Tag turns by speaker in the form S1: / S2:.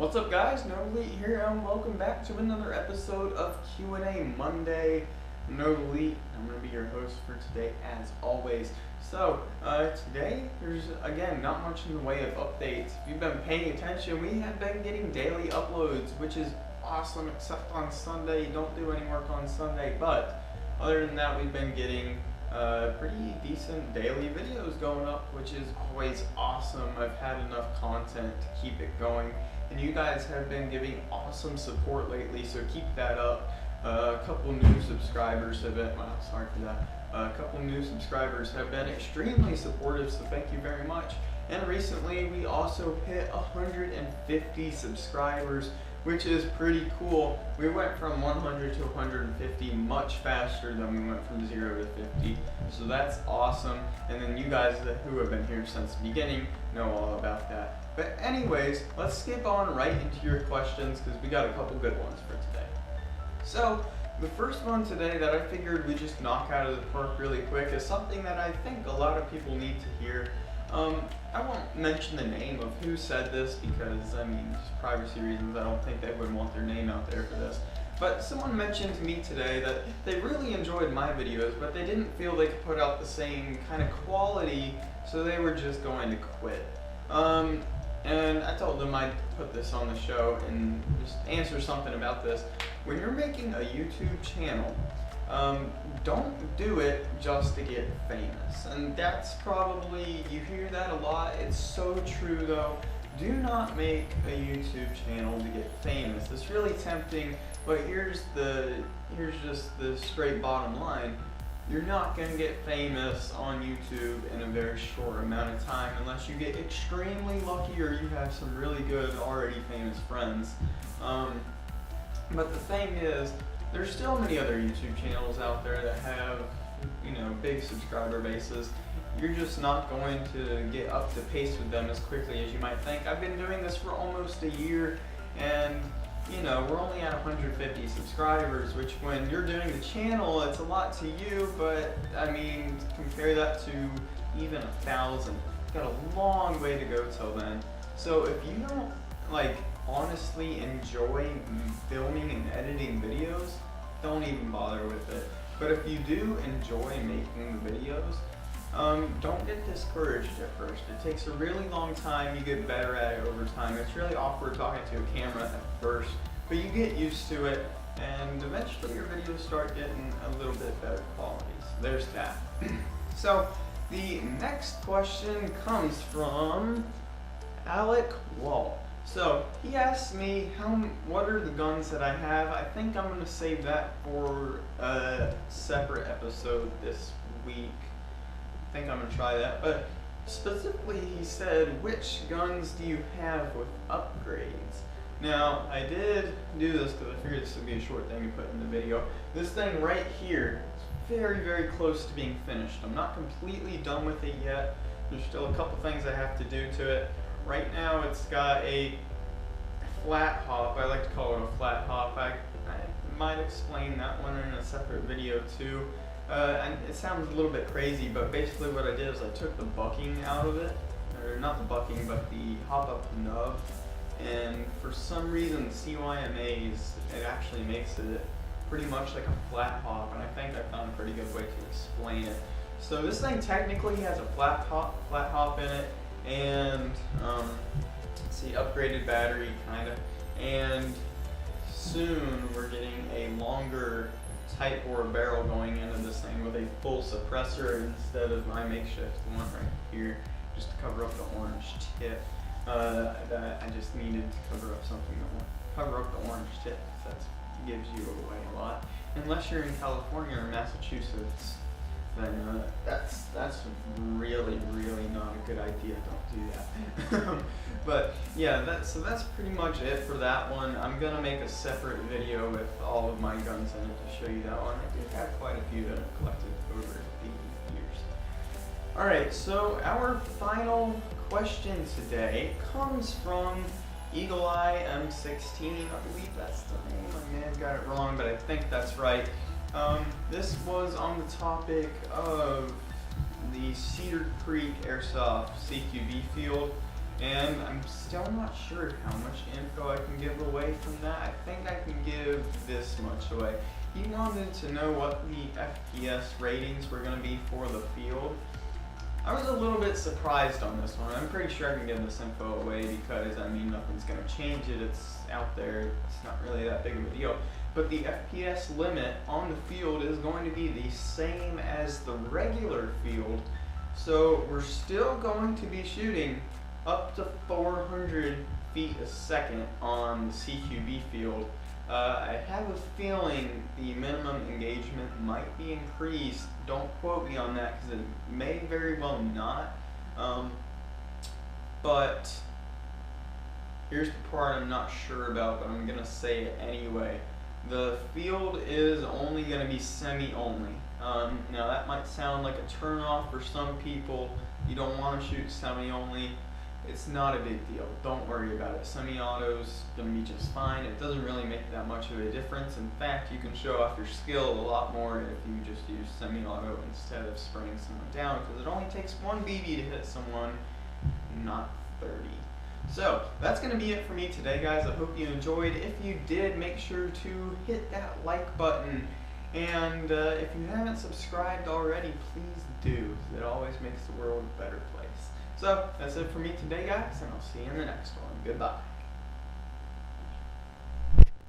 S1: What's up, guys? No Elite here, and welcome back to another episode of Q&A Monday. No Elite. I'm going to be your host for today, as always. So, today, there's, again, not much in the way of updates. If you've been paying attention, we have been getting daily uploads, which is awesome, except on Sunday. Don't do any work on Sunday, but other than that, we've been getting pretty decent daily videos going up, which is always awesome. I've had enough content to keep it going, and you guys have been giving awesome support lately, so keep that up. A couple new subscribers have been, a couple new subscribers have been extremely supportive, so thank you very much. And recently we also hit 150 subscribers, which is pretty cool. We went from 100 to 150 much faster than we went from 0 to 50, so that's awesome. And then you guys who have been here since the beginning know all about that. But anyways, let's skip on right into your questions, because we got a couple good ones for today. So the first one today that I figured we'd just knock out of the park really quick is something that I think a lot of people need to hear. I won't mention the name of who said this because, I mean, just privacy reasons, I don't think they would want their name out there for this. But someone mentioned to me today that they really enjoyed my videos, but they didn't feel they could put out the same kind of quality, so they were just going to quit. And I told them I'd put this on the show and just answer something about this. When you're making a YouTube channel, don't do it just to get famous. And that's probably, you hear that a lot. It's so true though. Do not make a YouTube channel to get famous. It's really tempting, but here's just the straight bottom line. You're not going to get famous on YouTube in a very short amount of time unless you get extremely lucky or you have some really good already famous friends. But the thing is, there's still many other YouTube channels out there that have, big subscriber bases. You're just not going to get up to pace with them as quickly as you might think. I've been doing this for almost a year, and we're only at 150 subscribers, which when you're doing the channel, it's a lot to you, but I mean, compare that to even 1,000. Got a long way to go till then. So if you don't honestly enjoy filming and editing videos, don't even bother with it. But if you do enjoy making the videos, don't get discouraged at first. It takes a really long time. You get better at it over time. It's really awkward talking to a camera at first, but you get used to it, and eventually your videos start getting a little bit better quality. So there's that. So the next question comes from Alec Wall. So he asked me what are the guns that I have. I think I'm going to save that for a separate episode this week. I think I'm going to try that. But specifically he said, which guns do you have with upgrades? Now, I did do this because I figured this would be a short thing to put in the video. This thing right here is very, very close to being finished. I'm not completely done with it yet. There's still a couple things I have to do to it. Right now it's got a flat hop. I like to call it a flat hop. I might explain that one in a separate video too. And it sounds a little bit crazy, but basically what I did is I took the bucking out of it, or not the bucking, but the hop up nub, and for some reason CYMAs, it actually makes it pretty much like a flat hop, and I think I found a pretty good way to explain it. So this thing technically has a flat hop in it, and upgraded battery kinda, and soon we're getting a longer tight bore barrel going into this thing with a full suppressor instead of my makeshift one right here, just to cover up the orange tip. That I just needed to cover up something that will cover up the orange tip, because that gives you away a lot. Unless you're in California or Massachusetts, then that's really, really not a good idea. Don't do that. But yeah, that's pretty much it for that one. I'm gonna make a separate video with all of my guns in it to show you that one. I do have quite a few that I've collected over the years. Alright, so our final question today comes from Eagle Eye M16. I believe that's the name. I may have got it wrong, but I think that's right. This was on the topic of the Cedar Creek Airsoft CQB field. And I'm still not sure how much info I can give away from that. I think I can give this much away. He wanted to know what the FPS ratings were going to be for the field. I was a little bit surprised on this one. I'm pretty sure I can give this info away because, I mean, nothing's going to change it. It's out there. It's not really that big of a deal. But the FPS limit on the field is going to be the same as the regular field. So we're still going to be shooting up to 400 feet a second on the CQB field. I have a feeling the minimum engagement might be increased. Don't quote me on that because it may very well not. But here's the part I'm not sure about, but I'm going to say it anyway. The field is only going to be semi-only. Now that might sound like a turn-off for some people. You don't want to shoot semi-only. It's not a big deal. Don't worry about it. Semi-auto's going to be just fine. It doesn't really make that much of a difference. In fact, you can show off your skill a lot more if you just use semi-auto instead of spraying someone down, because it only takes one BB to hit someone, not 30. So that's going to be it for me today, guys. I hope you enjoyed. If you did, make sure to hit that like button. And if you haven't subscribed already, please do. It always makes the world a better place. So that's it for me today, guys, and I'll see you in the next one. Goodbye.